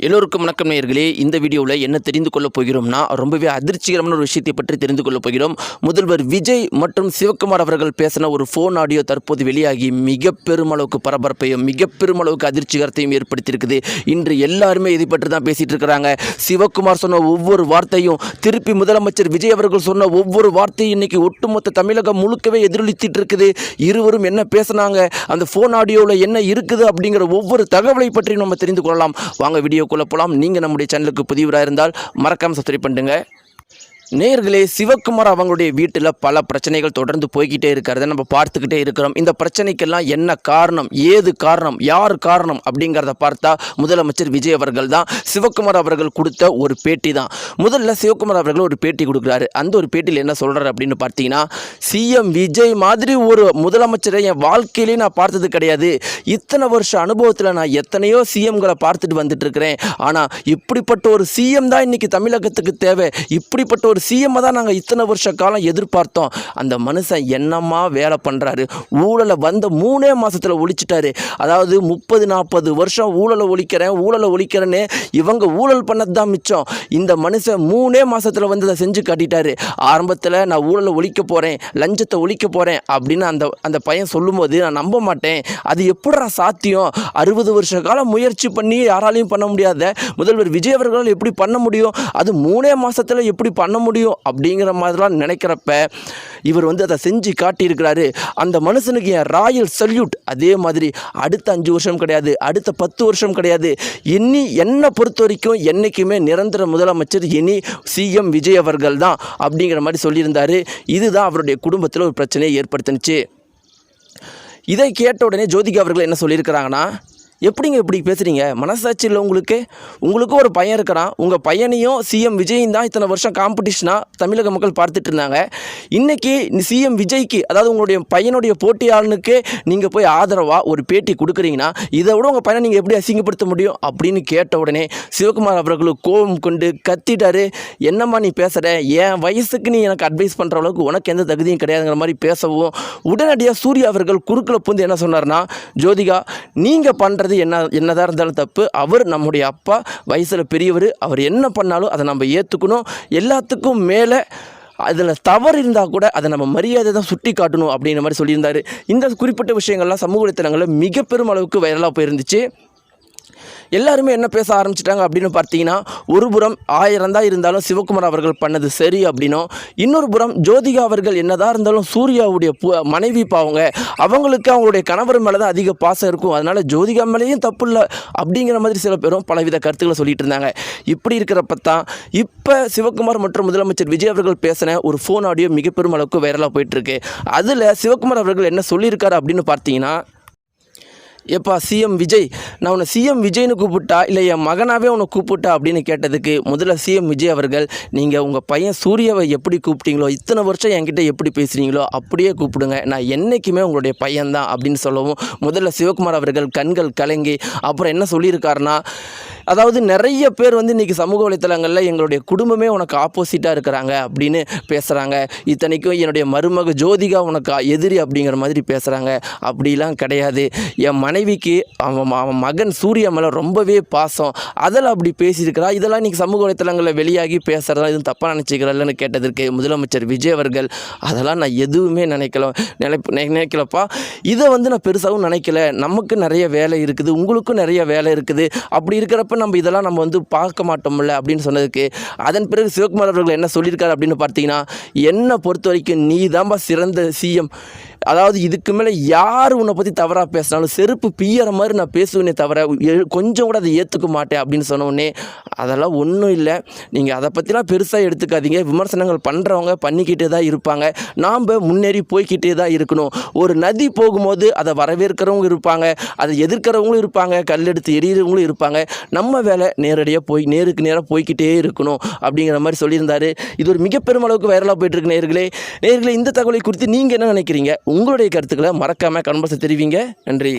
எல்லோருக்கும் வணக்கம் நேயர்களே. இந்த வீடியோவில் என்ன தெரிந்து கொள்ளப் போகிறோம்னா, ரொம்பவே அதிர்ச்சிகரமான ஒரு விஷயத்தை பற்றி தெரிந்து கொள்ளப் போகிறோம். முதல்வர் விஜய் மற்றும் சிவகுமார் அவர்கள் பேசின ஒரு ஃபோன் ஆடியோ தற்போது வெளியாகி மிக பெருமளவுக்கு பரபரப்பையும் மிக பெருமளவுக்கு அதிர்ச்சிகரத்தையும் ஏற்படுத்தியிருக்குது. இன்று எல்லாருமே இதை பற்றி தான் பேசிகிட்டு இருக்கிறாங்க. சிவகுமார் சொன்ன ஒவ்வொரு வார்த்தையும், திருப்பி முதலமைச்சர் விஜய் அவர்கள் சொன்ன ஒவ்வொரு வார்த்தையும் இன்னைக்கு ஒட்டுமொத்த தமிழகம் முழுக்கவே எதிரொலித்திட்டு இருக்குது. இருவரும் என்ன பேசினாங்க, அந்த ஃபோன் ஆடியோவில் என்ன இருக்குது அப்படிங்கிற ஒவ்வொரு தகவலை பற்றி நம்ம தெரிந்து கொள்ளலாம். வாங்க வீடியோ போலாம். நீங்க நம்முடைய சேனலுக்கு புதியவராக இருந்தால் மறக்காம சப்ஸ்கிரைப் பண்ணுங்க. நேயர்களே, சிவகுமார் அவங்களுடைய வீட்டில் பல பிரச்சனைகள் தொடர்ந்து போய்கிட்டே இருக்கிறத நம்ம பார்த்துக்கிட்டே இருக்கிறோம். இந்த பிரச்சனைக்கெல்லாம் என்ன காரணம், ஏது காரணம், யார் காரணம் அப்படிங்கிறத பார்த்தா முதலமைச்சர் விஜய் அவர்கள் தான். சிவகுமார் அவர்கள் கொடுத்த ஒரு பேட்டி தான். முதல்ல சிவகுமார் அவர்கள் ஒரு பேட்டி கொடுக்குறாரு. அந்த ஒரு பேட்டியில் என்ன சொல்கிறார் அப்படின்னு பார்த்தீங்கன்னா, சிஎம் விஜய் மாதிரி ஒரு முதலமைச்சரை என் வாழ்க்கையிலே நான் பார்த்தது கிடையாது. இத்தனை வருஷ அனுபவத்தில் நான் எத்தனையோ சிஎம்களை பார்த்துட்டு வந்துட்டு இருக்கிறேன். ஆனால் இப்படிப்பட்ட ஒரு சிஎம் தான் இன்னைக்கு தமிழகத்துக்கு தேவை. இப்படிப்பட்ட ஒரு சிஎம் தான் நாங்கள் இத்தனை வருஷ காலம் எதிர்பார்த்தோம். அந்த மனுஷன் என்னம்மா வேலை பண்ணுறாரு. ஊழலை வந்த 3 மாதத்தில் ஒழிச்சிட்டாரு. அதாவது 30-40 வருஷம் ஊழலை ஒழிக்கிறேன்னு இவங்க ஊழல் பண்ணது தான் மிச்சம். இந்த மனுஷன் 3 மாதத்தில் வந்து அதை செஞ்சு காட்டிட்டாரு. ஆரம்பத்தில் நான் ஊழலை ஒழிக்க போகிறேன், லஞ்சத்தை ஒழிக்க போகிறேன் அப்படின்னு அந்த பையன் சொல்லும்போது நான் நம்ப மாட்டேன். அது எப்படிடா சாத்தியம்? 60 வருஷ காலம் முயற்சி பண்ணி யாராலையும் பண்ண முடியாத முதல்வர் விஜய் அவர்களால் எப்படி பண்ண முடியும்? அது 3 மாதத்தில் எப்படி பண்ண முடியும் அப்படிங்கிற மாதிரிலாம் நினைக்கிறப்ப இவர் வந்து அதை செஞ்சு காட்டியிருக்கிறாரு. அந்த மனுஷனுக்கு என் ராயல் சல்யூட். அதே மாதிரி அடுத்த 5 வருஷம் கிடையாது, அடுத்த 10 வருஷம் கிடையாது, என்னை பொறுத்த வரைக்கும் என்றைக்குமே நிரந்தர முதலமைச்சர் சிஎம் விஜய் அவர்கள் தான் அப்படிங்கிற மாதிரி சொல்லியிருந்தார். இதுதான் அவருடைய குடும்பத்தில் ஒரு பிரச்சனையை ஏற்படுத்தினுச்சு. இதை கேட்ட உடனே ஜோதிகா அவர்கள் என்ன சொல்லியிருக்கிறாங்கன்னா, எப்படிங்க இப்படி பேசுகிறீங்க? மனசாட்சி இல்லை உங்களுக்கும் ஒரு பையன் இருக்கிறான். உங்கள் பையனையும் சிஎம் விஜயும் தான் இத்தனை வருஷம் காம்படிஷனாக தமிழக மக்கள் பார்த்துட்டு இருந்தாங்க. இன்றைக்கி சிஎம் விஜய்க்கு, அதாவது உங்களுடைய பையனுடைய போட்டியாளனுக்கு நீங்கள் போய் ஆதரவாக ஒரு பேட்டி கொடுக்குறீங்கன்னா, இதை விட உங்கள் பையனை நீங்கள் எப்படி அசிங்கப்படுத்த முடியும் அப்படின்னு கேட்ட உடனே சிவகுமார் அவர்களுக்கு கோபம் கொண்டு கத்திட்டாரு. என்னம்மா நீ பேசுகிற? என் வயசுக்கு நீ எனக்கு அட்வைஸ் பண்ணுற அளவுக்கு உனக்கு எந்த தகுதியும் கிடையாதுங்கிற மாதிரி பேசவும், உடனடியாக சூர்யா அவர்கள் குறுக்கில் புந்து என்ன சொன்னார்னா, ஜோதிகா நீங்கள் பண்ணுற என்னதான் இருந்தாலும் தப்பு. அவர் நம்முடைய அப்பா, வயசில் பெரியவர். அவர் என்ன பண்ணாலும் அதை நம்ம ஏற்றுக்கணும். எல்லாத்துக்கும் மேலே அதில் தவறு இருந்தால் கூட அதை நம்ம மரியாதை தான் சுட்டி காட்டணும் அப்படிங்கிற மாதிரி சொல்லியிருந்தார். இந்த குறிப்பிட்ட விஷயங்கள்லாம் சமூக வலைத்தளங்களில் மிக பெரும் அளவுக்கு வைரலாக போயிருந்துச்சு. எல்லாருமே என்ன பேச ஆரம்பிச்சிட்டாங்க அப்படின்னு பார்த்தீங்கன்னா, ஒரு புறம் 1000 தான் இருந்தாலும் சிவகுமார் அவர்கள் பண்ணது சரி அப்படின்னும், இன்னொரு புறம் ஜோதிகா அவர்கள் என்னதான் இருந்தாலும் சூர்யாவுடைய மனைவி பாவங்க, அவங்களுக்கு அவங்களுடைய கணவர் மேலே தான் அதிக பாசம் இருக்கும், அதனால் ஜோதிகா மேலேயும் தப்பு இல்லை அப்படிங்கிற மாதிரி சில பேரும் பலவித கருத்துக்களை சொல்லிட்டு இருந்தாங்க. இப்படி இருக்கிறப்ப தான் இப்போ சிவகுமார் மற்றும் முதலமைச்சர் விஜய் அவர்கள் பேசின ஒரு ஃபோன் ஆடியோ மிக பெரும் அளவுக்கு வைரலாக போயிட்டுருக்கு. அதில் சிவகுமார் அவர்கள் என்ன சொல்லியிருக்காரு அப்படின்னு பார்த்தீங்கன்னா, எப்பா சிஎம் விஜய், நான் உன்னை சிஎம் விஜய்னு கூப்பிட்டா இல்லை என் மகனாகவே உன்னை கூப்பிட்டா அப்படின்னு கேட்டதுக்கு முதல்ல சிஎம் விஜய் அவர்கள், நீங்கள் உங்கள் பையன் சூர்யாவை எப்படி கூப்பிட்டீங்களோ, இத்தனை வருஷம் என்கிட்ட எப்படி பேசுகிறீங்களோ அப்படியே கூப்பிடுங்க, நான் என்றைக்குமே உங்களுடைய பையன்தான் அப்படின்னு சொல்லவும், முதல்ல சிவகுமார் அவர்கள் கண்கள் கலங்கி அப்புறம் என்ன சொல்லியிருக்காருன்னா, அதாவது நிறைய பேர் வந்து இன்றைக்கி சமூக வலைத்தளங்களில் எங்களுடைய குடும்பமே உனக்கு ஆப்போசிட்டாக இருக்கிறாங்க அப்படின்னு பேசுகிறாங்க. இத்தனைக்கும் என்னுடைய மருமக ஜோதிகா உனக்கு எதிரி அப்படிங்கிற மாதிரி பேசுகிறாங்க. அப்படிலாம் கிடையாது. என் மனைவிக்கு அவன் மகன் சூர்யா மேலே ரொம்பவே பாசம், அதில் அப்படி பேசியிருக்கிறா. இதெல்லாம் இன்றைக்கி சமூக வலைத்தளங்களில் வெளியாகி பேசுகிறதா எதுவும் தப்பாக நினச்சிக்கிறல்லன்னு கேட்டதற்கு முதலமைச்சர் விஜய் அவர்கள், அதெல்லாம் நான் எதுவுமே நினைக்கலப்பா. இதை வந்து நான் பெருசாகவும் நினைக்கல. நமக்கு நிறைய வேலை இருக்குது, உங்களுக்கும் நிறைய வேலை இருக்குது. அப்படி இருக்கிறப்ப நம்ம வந்து பார்க்க மாட்டோம்ல அப்படின்னு சொன்னதுக்கு, அதன் பிறகு சிவகுமார் அவர்கள் என்ன சொல்லியிருக்காரு அப்படின்னு பார்த்தீங்கன்னா, என்னை பொறுத்த வரைக்கும் நீ தான்பா சிறந்த சிஎம். அதாவது இதுக்கு மேலே யார் உன்னை பற்றி தவறாக பேசினாலும் செருப்பு பிய்யற மாதிரி நான் பேசுவேனே தவிர கொஞ்சம் கூட அதை ஏற்றுக்க மாட்டேன் அப்படின்னு சொன்னோடனே, அதெல்லாம் ஒன்றும் இல்லை, நீங்கள் அதை பற்றிலாம் பெருசாக எடுத்துக்காதீங்க. விமர்சனங்கள் பண்ணுறவங்க பண்ணிக்கிட்டே தான் இருப்பாங்க. நாம் முன்னேறி போய்கிட்டே தான் இருக்கணும். ஒரு நதி போகும்போது அதை வரவேற்கிறவங்க இருப்பாங்க, அதை எதிர்க்கிறவங்களும் இருப்பாங்க, கல்லெடுத்து எறிகிறவங்களும் இருப்பாங்க. நம்ம வேலை நேரடியாக நேருக்கு நேராக போய்கிட்டே இருக்கணும் அப்படிங்கிற மாதிரி சொல்லியிருந்தார். இது ஒரு மிக பெருமளவுக்கு வைரலாக போயிட்டுருக்கு. நேயர்களே, இந்த தகவலை குறித்து நீங்கள் என்ன நினைக்கிறீங்க? உங்களுடைய கருத்துக்களை மறக்காமல் கமெண்ட் பாக்ஸில் தெரிவிங்க. நன்றி.